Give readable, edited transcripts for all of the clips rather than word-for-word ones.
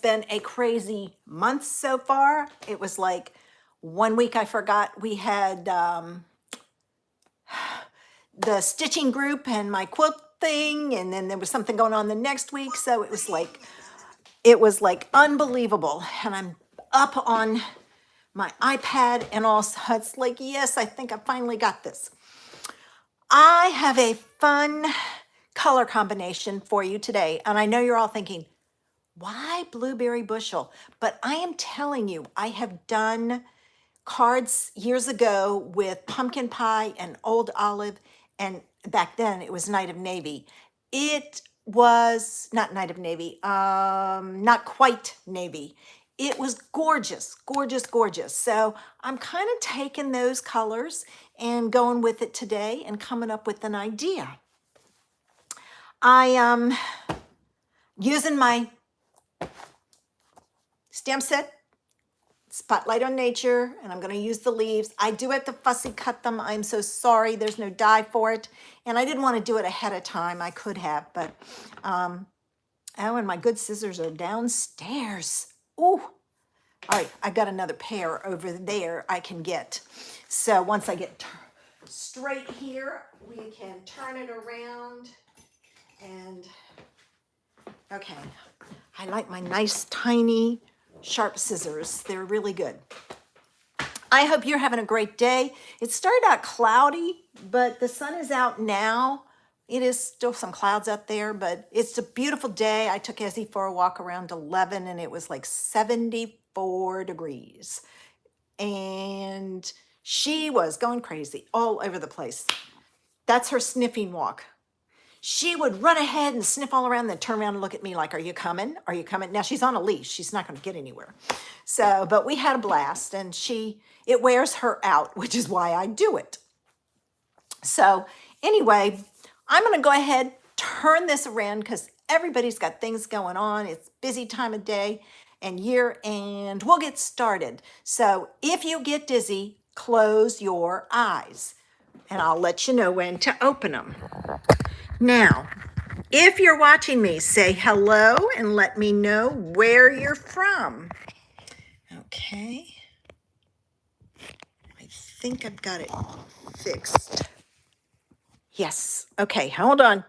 been a crazy month so far. It was like 1 week I forgot we had the stitching group and my quilt thing, and then there was something going on the next week. So it was like unbelievable. And I'm up on my iPad and also it's like, yes, I think I finally got this. I have a fun color combination for you today. And I know you're all thinking, why blueberry bushel? But I am telling you, I have done cards years ago with pumpkin pie and old olive, and back then it was Night of Navy. It was not Night of Navy, not quite navy. It was gorgeous, gorgeous, gorgeous. So I'm kind of taking those colors and going with it today and coming up with an idea. I am using my stamp set, Spotlight on Nature, and I'm going to use the leaves. I do have to fussy cut them. I'm so sorry. There's no die for it. And I didn't want to do it ahead of time. I could have, but, oh, and my good scissors are downstairs. Ooh. All right, I got another pair over there I can get. So once I get straight here, we can turn it around. And, okay, I like my nice, tiny, sharp scissors. They're really good. I hope you're having a great day. It started out cloudy, but the sun is out now. It is still some clouds out there, but it's a beautiful day. I took Ezzy for a walk around 11 and it was like 74 degrees. And she was going crazy all over the place. That's her sniffing walk. She would run ahead and sniff all around, then turn around and look at me like, are you coming? Are you coming? Now she's on a leash. She's not going to get anywhere. So, but we had a blast, and it wears her out, which is why I do it. So anyway, I'm going to go ahead, turn this around because everybody's got things going on. It's busy time of day and year, and we'll get started. So if you get dizzy, close your eyes, and I'll let you know when to open them. Now, if you're watching me, say hello and let me know where you're from. Okay. I think I've got it fixed. Yes. Okay, hold on.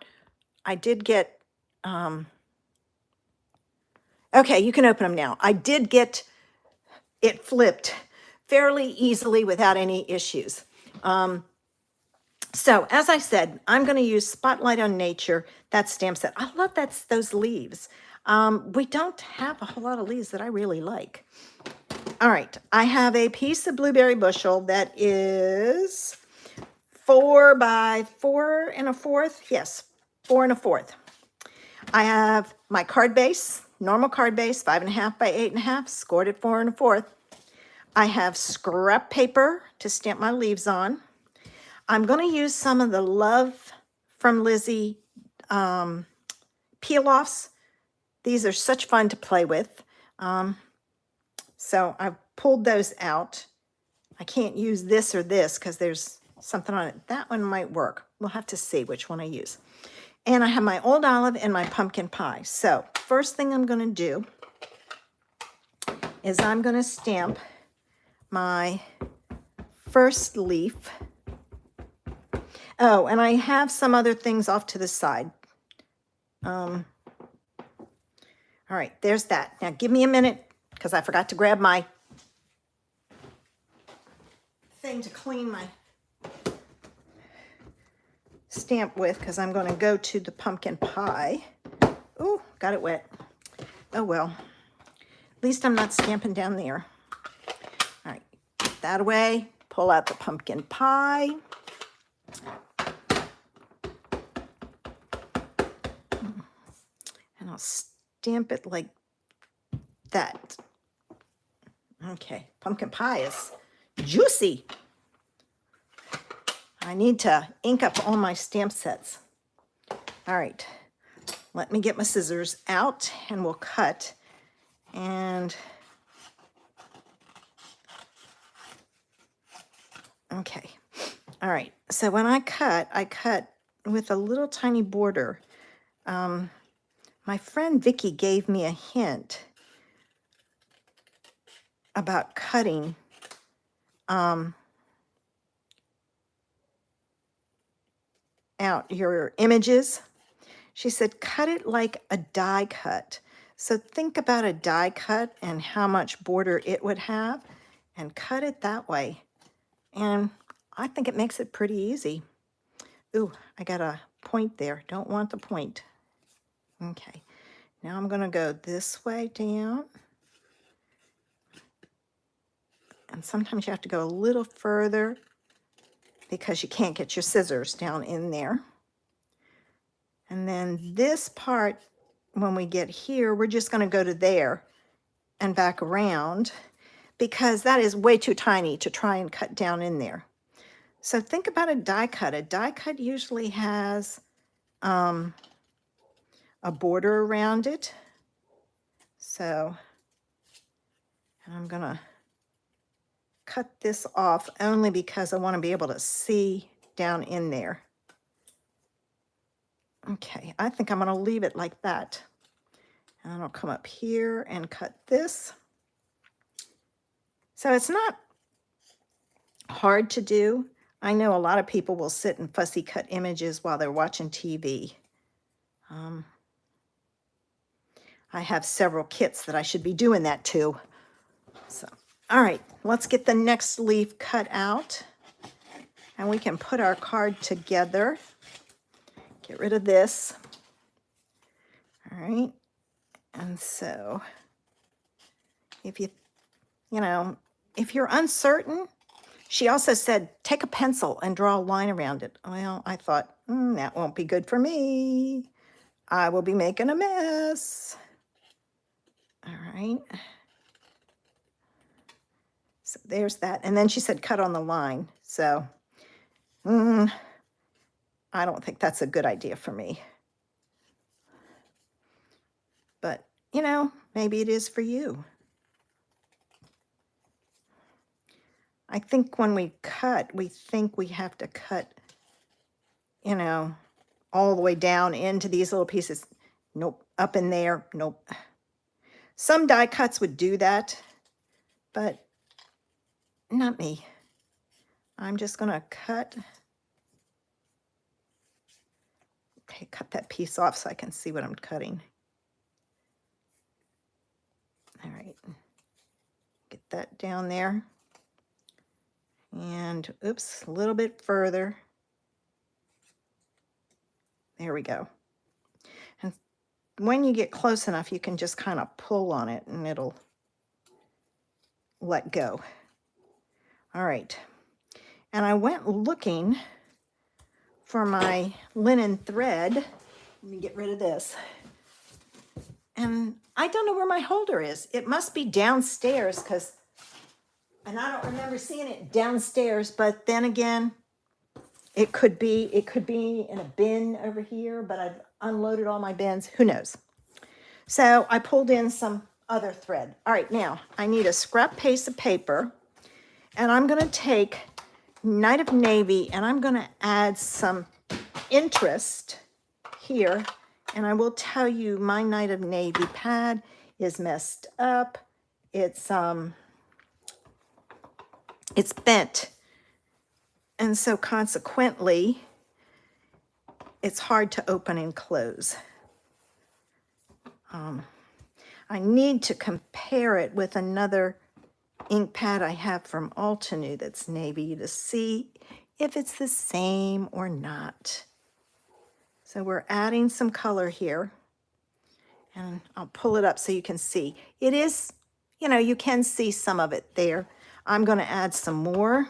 I did get, okay, you can open them now. I did get it flipped fairly easily without any issues. So as I said, I'm going to use Spotlight on Nature, that stamp set. I love those leaves. We don't have a whole lot of leaves that I really like. All right, I have a piece of blueberry bushel that is 4 by 4 1/4. Yes, 4 1/4. I have my card base, normal card base, 5.5 by 8.5, scored at 4 1/4. I have scrap paper to stamp my leaves on. I'm going to use some of the Love from Lizzie peel-offs. These are such fun to play with. So I've pulled those out. I can't use this or this because there's something on it. That one might work. We'll have to see which one I use. And I have my old olive and my pumpkin pie. So first thing I'm going to do is I'm going to stamp my first leaf. Oh, and I have some other things off to the side. All right, there's that. Now give me a minute because I forgot to grab my thing to clean my stamp with because I'm going to go to the pumpkin pie. Oh, got it wet. Oh, well. At least I'm not stamping down there. All right, get that away. Pull out the pumpkin pie. And I'll stamp it like that. Okay, pumpkin pie is juicy. I need to ink up all my stamp sets. All right, let me get my scissors out and we'll cut. And okay, all right, so when I cut with a little tiny border. My friend Vicky gave me a hint about cutting out your images. She said, cut it like a die cut. So think about a die cut and how much border it would have and cut it that way. And I think it makes it pretty easy. Ooh, I got a point there. Don't want the point. Okay, now I'm going to go this way down. And sometimes you have to go a little further because you can't get your scissors down in there. And then this part, when we get here, we're just going to go to there and back around because that is way too tiny to try and cut down in there. So think about a die cut. A die cut usually has a border around it. So, and I'm going to cut this off only because I want to be able to see down in there. Okay, I think I'm going to leave it like that. And I'll come up here and cut this. So it's not hard to do. I know a lot of people will sit and fussy cut images while they're watching TV. I have several kits that I should be doing that too. So, all right, let's get the next leaf cut out. And we can put our card together. Get rid of this. All right. And so if if you're uncertain, she also said, take a pencil and draw a line around it. Well, I thought, that won't be good for me. I will be making a mess. All right. So there's that. And then she said, cut on the line. So I don't think that's a good idea for me. But, maybe it is for you. I think when we cut, we think we have to cut, all the way down into these little pieces. Nope. Up in there. Nope. Some die cuts would do that, but not me. I'm just going to cut. Okay, cut that piece off so I can see what I'm cutting. All right. Get that down there. And oops, a little bit further. There we go. And when you get close enough, you can just kind of pull on it and it'll let go. All right. And I went looking for my linen thread. Let me get rid of this. And I don't know where my holder is. It must be downstairs and I don't remember seeing it downstairs, but then again, it could be in a bin over here, but I've unloaded all my bins. Who knows? So I pulled in some other thread. All right, now I need a scrap piece of paper, and I'm going to take Night of Navy, and I'm going to add some interest here. And I will tell you, my Night of Navy pad is messed up. It's bent. And so consequently, it's hard to open and close. I need to compare it with another ink pad I have from Altenew that's navy to see if it's the same or not. So we're adding some color here. And I'll pull it up so you can see. It is, you can see some of it there. I'm going to add some more.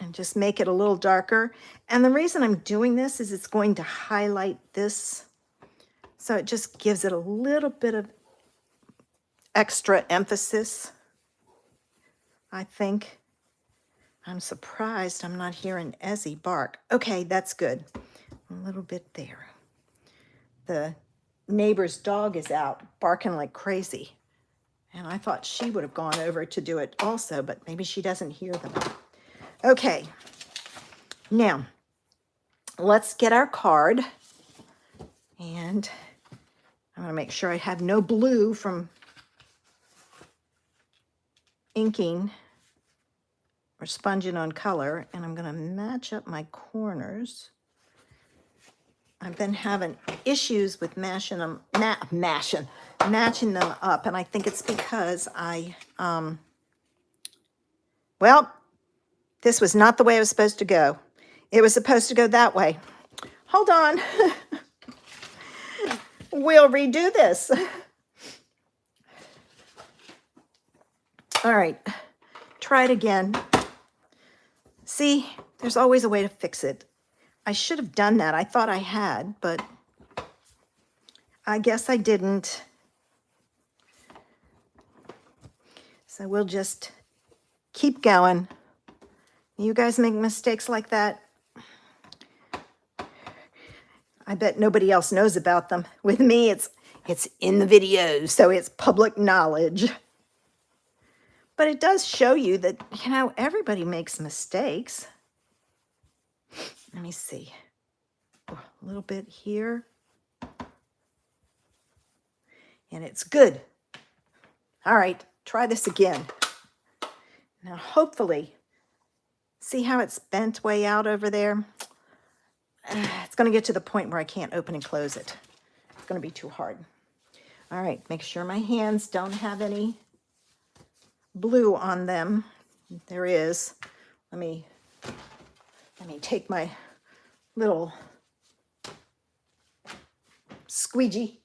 And just make it a little darker. And the reason I'm doing this is it's going to highlight this. So it just gives it a little bit of extra emphasis, I think. I'm surprised I'm not hearing Ezzy bark. Okay, that's good. A little bit there. The neighbor's dog is out barking like crazy. And I thought she would have gone over to do it also, but maybe she doesn't hear them. Okay, now let's get our card, and I'm going to make sure I have no blue from inking or sponging on color, and I'm going to match up my corners. I've been having issues with matching them up, and I think it's because well, this was not the way it was supposed to go. It was supposed to go that way. Hold on. We'll redo this. All right, try it again. See, there's always a way to fix it. I should have done that. I thought I had, but I guess I didn't. So we'll just keep going. You guys make mistakes like that. I bet nobody else knows about them. With me, it's in the videos, so it's public knowledge. But it does show you that, you know, everybody makes mistakes. Let me see. A little bit here. And it's good. All right, try this again. Now, hopefully, see how it's bent way out over there? It's going to get to the point where I can't open and close it. It's going to be too hard. All right, make sure my hands don't have any blue on them. There is. Let me take my little squeegee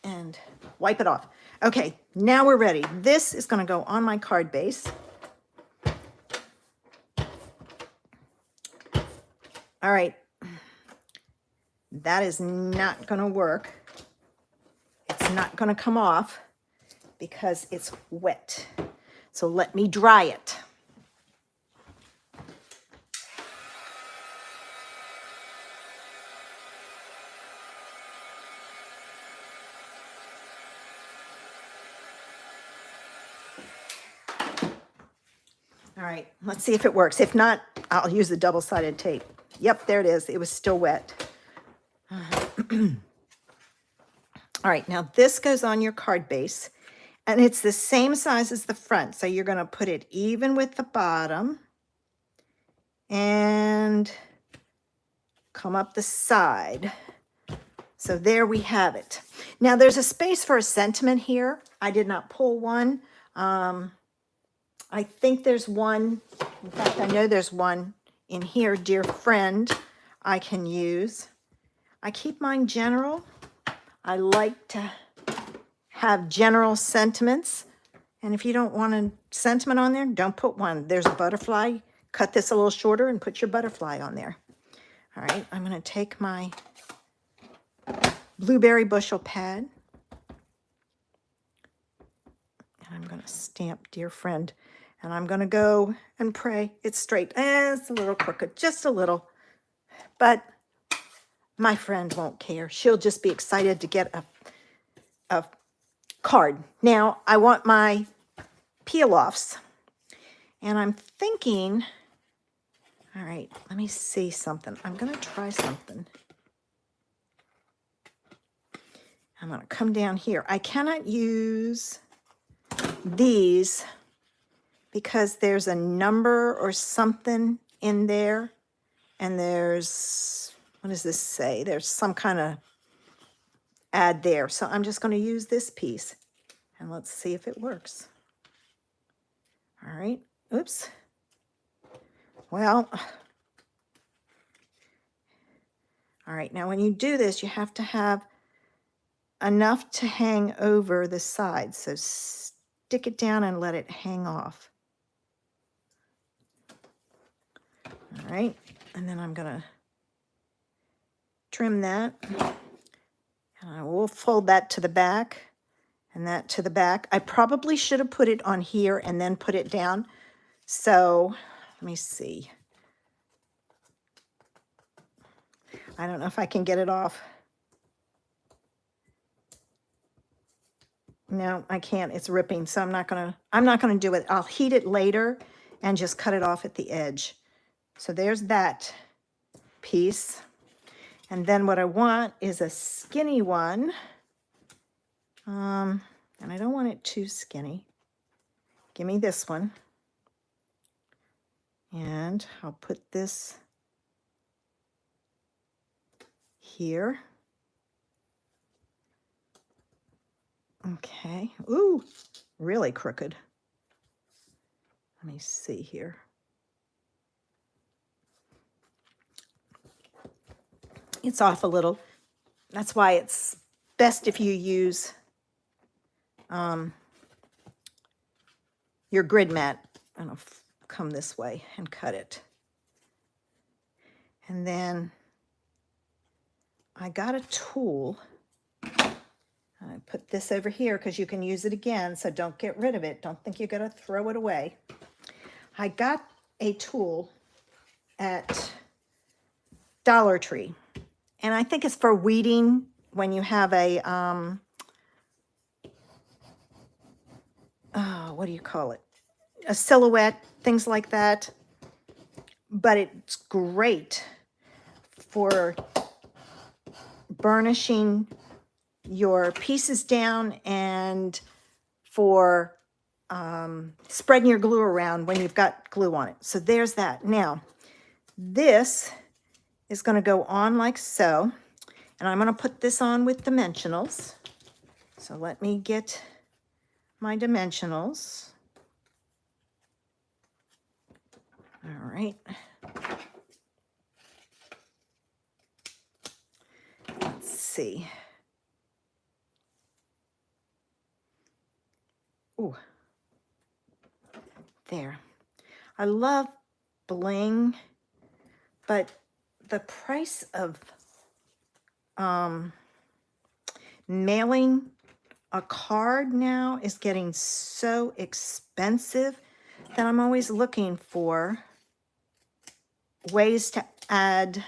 and wipe it off. Okay, now we're ready. This is going to go on my card base. All right, that is not going to work. It's not going to come off because it's wet. So let me dry it. All right, let's see if it works. If not, I'll use the double-sided tape. Yep, there it is. It was still wet. All right, now this goes on your card base, and it's the same size as the front. So you're going to put it even with the bottom and come up the side. So there we have it. Now there's a space for a sentiment here. I did not pull one. I think there's one. In fact, I know there's one in here, dear friend, I can use. I keep mine general. I like to have general sentiments. And if you don't want a sentiment on there, don't put one. There's a butterfly. Cut this a little shorter and put your butterfly on there. All right, I'm going to take my blueberry bushel pad. And I'm going to stamp dear friend. And I'm going to go and pray it's straight. It's a little crooked, just a little. But my friend won't care. She'll just be excited to get a card. Now, I want my peel-offs. And I'm thinking, all right, let me see something. I'm going to try something. I'm going to come down here. I cannot use these because there's a number or something in there, and there's, what does this say? There's some kind of ad there. So I'm just going to use this piece, and let's see if it works. All right. Oops. Well, all right. Now, when you do this, you have to have enough to hang over the sides. So stick it down and let it hang off. All right, and then I'm going to trim that. And I will fold that to the back and that to the back. I probably should have put it on here and then put it down. So let me see. I don't know if I can get it off. No, I can't. It's ripping, so I'm not gonna do it. I'll heat it later and just cut it off at the edge. So there's that piece. And then what I want is a skinny one. And I don't want it too skinny. give me this one. And I'll put this here. Okay. Ooh, really crooked. Let me see here. It's off a little. That's why it's best if you use your grid mat. And I'll come this way and cut it. And then I got a tool. I put this over here because you can use it again, so don't get rid of it. Don't think you're going to throw it away. I got a tool at Dollar Tree, and I think it's for weeding when you have a, what do you call it? A silhouette, things like that. But it's great for burnishing your pieces down and for spreading your glue around when you've got glue on it. So there's that. Now, this is going to go on like so, and I'm going to put this on with dimensionals. So let me get my dimensionals. All right. Let's see. Ooh. There. I love bling, but the price of mailing a card now is getting so expensive that I'm always looking for ways to add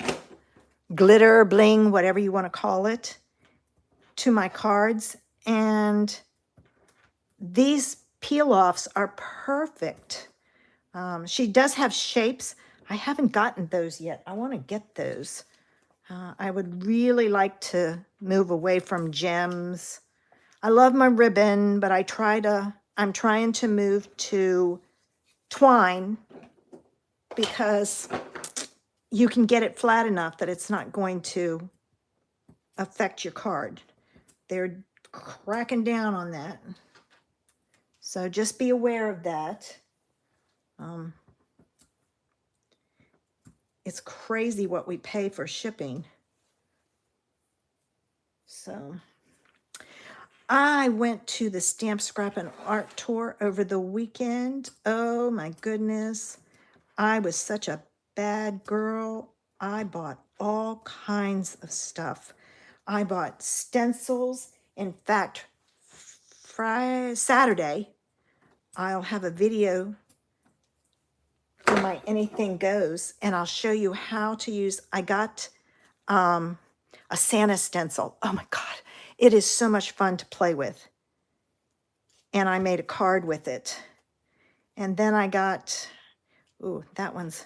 glitter, bling, whatever you want to call it, to my cards. And these peel-offs are perfect. She does have shapes. I haven't gotten those yet. I want to get those. I would really like to move away from gems. I love my ribbon, but I'm trying to move to twine because you can get it flat enough that it's not going to affect your card. They're cracking down on that. So just be aware of that. It's crazy what we pay for shipping. So I went to the Stamp, Scrap, and Art Tour over the weekend. Oh my goodness. I was such a bad girl. I bought all kinds of stuff. I bought stencils. In fact, Saturday, I'll have a video for my Anything Goes, and I'll show you how to use, I got a Santa stencil. Oh my God, it is so much fun to play with. And I made a card with it. And then I got, ooh, that one's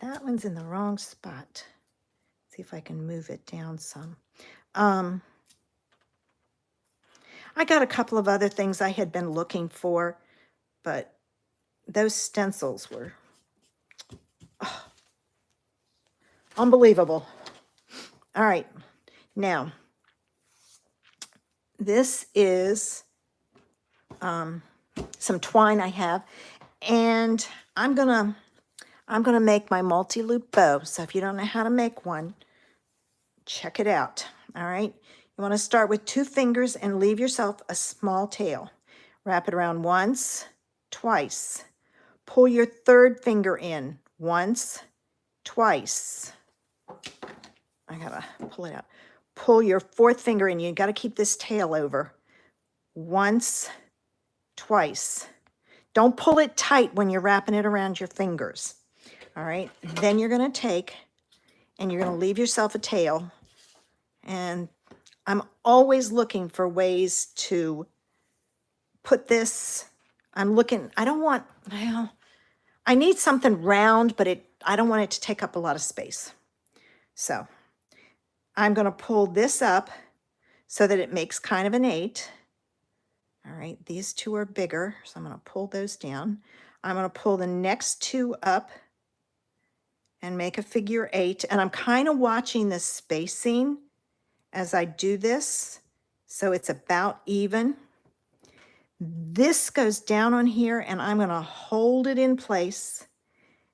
in the wrong spot. See if I can move it down some. I got a couple of other things I had been looking for, but those stencils were unbelievable. All right, now this is some twine I have, and I'm gonna make my multi-loop bow. So if you don't know how to make one, check it out. All right, you want to start with 2 fingers and leave yourself a small tail. Wrap it around once, twice. Pull your 3rd finger in once, twice. I gotta pull it out. Pull your 4th finger in. You got to keep this tail over. Once, twice. Don't pull it tight when you're wrapping it around your fingers. All right. Then you're going to take and you're going to leave yourself a tail. And I'm always looking for ways to put this. I'm looking, I don't want, well, I need something round, but I don't want it to take up a lot of space. So I'm going to pull this up so that it makes kind of an 8. All right, these two are bigger, so I'm going to pull those down. I'm going to pull the next two up and make a figure 8. And I'm kind of watching the spacing as I do this, so it's about even. This goes down on here, and I'm going to hold it in place,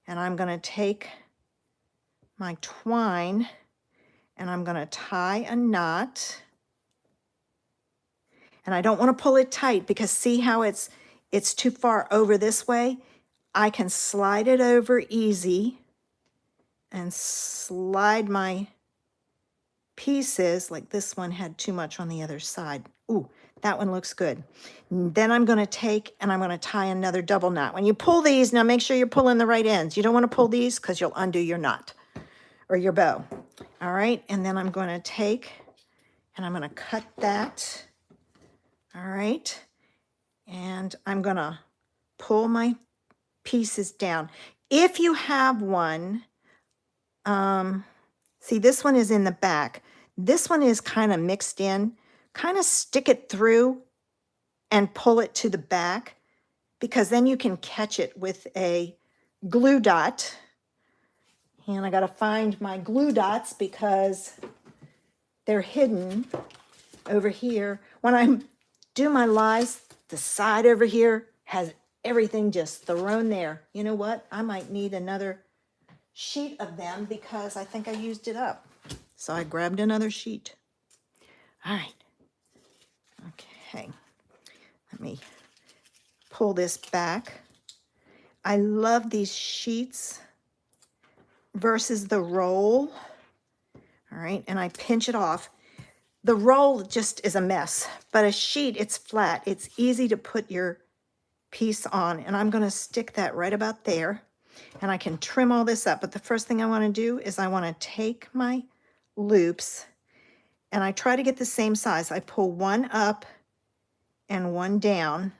and I'm going to take my twine, and I'm going to tie a knot. And I don't want to pull it tight because see how it's too far over this way? I can slide it over easy and slide my pieces, like this one had too much on the other side. Ooh, that one looks good. Then I'm going to take and I'm going to tie another double knot. When you pull these, now make sure you're pulling the right ends. You don't want to pull these because you'll undo your knot or your bow. All right, and then I'm going to take and I'm going to cut that. All right, and I'm going to pull my pieces down. If you have one, see, this one is in the back. This one is kind of mixed in. Kind of stick it through and pull it to the back, because then you can catch it with a glue dot. And I got to find my glue dots because they're hidden over here. When I do my lies, the side over here has everything just thrown there. You know what? I might need another sheet of them because I think I used it up. So I grabbed another sheet. All right. Okay. Let me pull this back. I love these sheets versus the roll. All right. And I pinch it off. The roll just is a mess, but a sheet, it's flat. It's easy to put your piece on. And I'm going to stick that right about there. And I can trim all this up. But the first thing I want to do is I want to take my loops and I try to get the same size. I pull one up and one down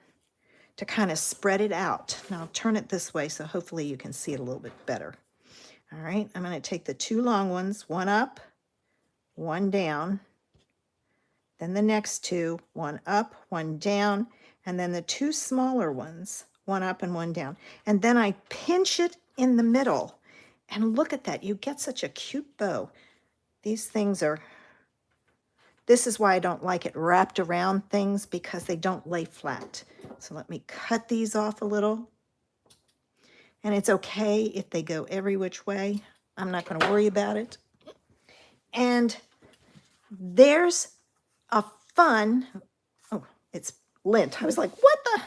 to kind of spread it out. Now I'll turn it this way so hopefully you can see it a little bit better. All right, I'm going to take the two long ones, one up, one down, then the next two, one up, one down, and then the two smaller ones, one up and one down. And then I pinch it in the middle. And look at that, you get such a cute bow. These things are, this is why I don't like it wrapped around things, because they don't lay flat. So let me cut these off a little. And it's okay if they go every which way. I'm not going to worry about it. And there's a fun, oh, it's lint. I was like, what the?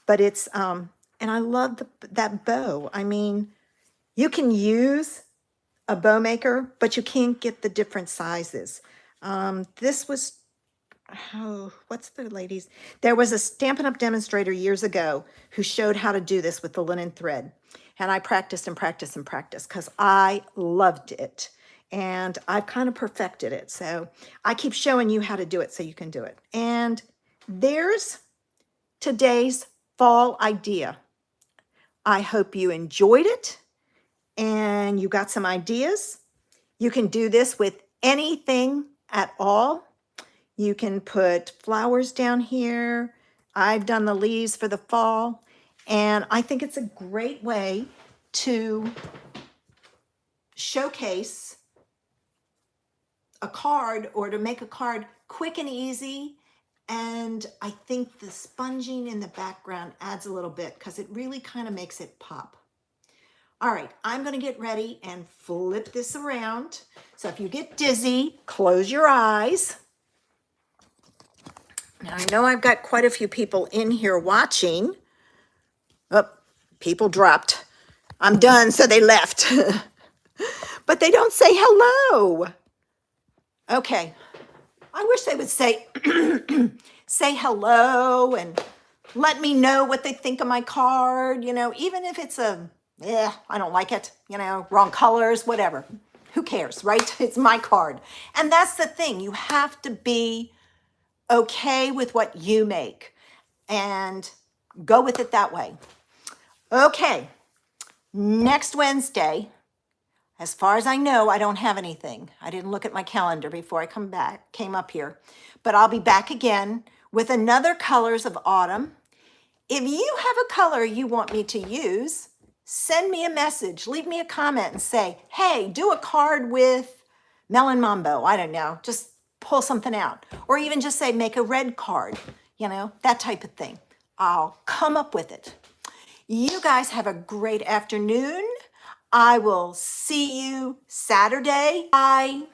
But it's, and I love that bow. I mean, you can use a bow maker, but you can't get the different sizes. This was, oh, what's the ladies? There was a Stampin' Up! Demonstrator years ago who showed how to do this with the linen thread. And I practiced and practiced and practiced because I loved it. And I've kind of perfected it. So I keep showing you how to do it so you can do it. And there's today's fall idea. I hope you enjoyed it and you got some ideas. You can do this with anything at all. You can put flowers down here. I've done the leaves for the fall. And I think it's a great way to showcase a card or to make a card quick and easy. And I think the sponging in the background adds a little bit because it really kind of makes it pop. All right, I'm going to get ready and flip this around. So if you get dizzy, close your eyes. Now I know I've got quite a few people in here watching. Oh, people dropped. I'm done, so they left. But they don't say hello. Okay. I wish they would say, say hello and let me know what they think of my card. You know, even if it's I don't like it, you know, wrong colors, whatever. Who cares, right? It's my card. And that's the thing. You have to be okay with what you make and go with it that way. Okay. Next Wednesday, as far as I know, I don't have anything. I didn't look at my calendar before I came up here. But I'll be back again with another colors of autumn. If you have a color you want me to use, send me a message, leave me a comment and say, hey, do a card with Melon Mambo. I don't know, just pull something out. Or even just say, make a red card, you know, that type of thing. I'll come up with it. You guys have a great afternoon. I will see you Saturday. Bye.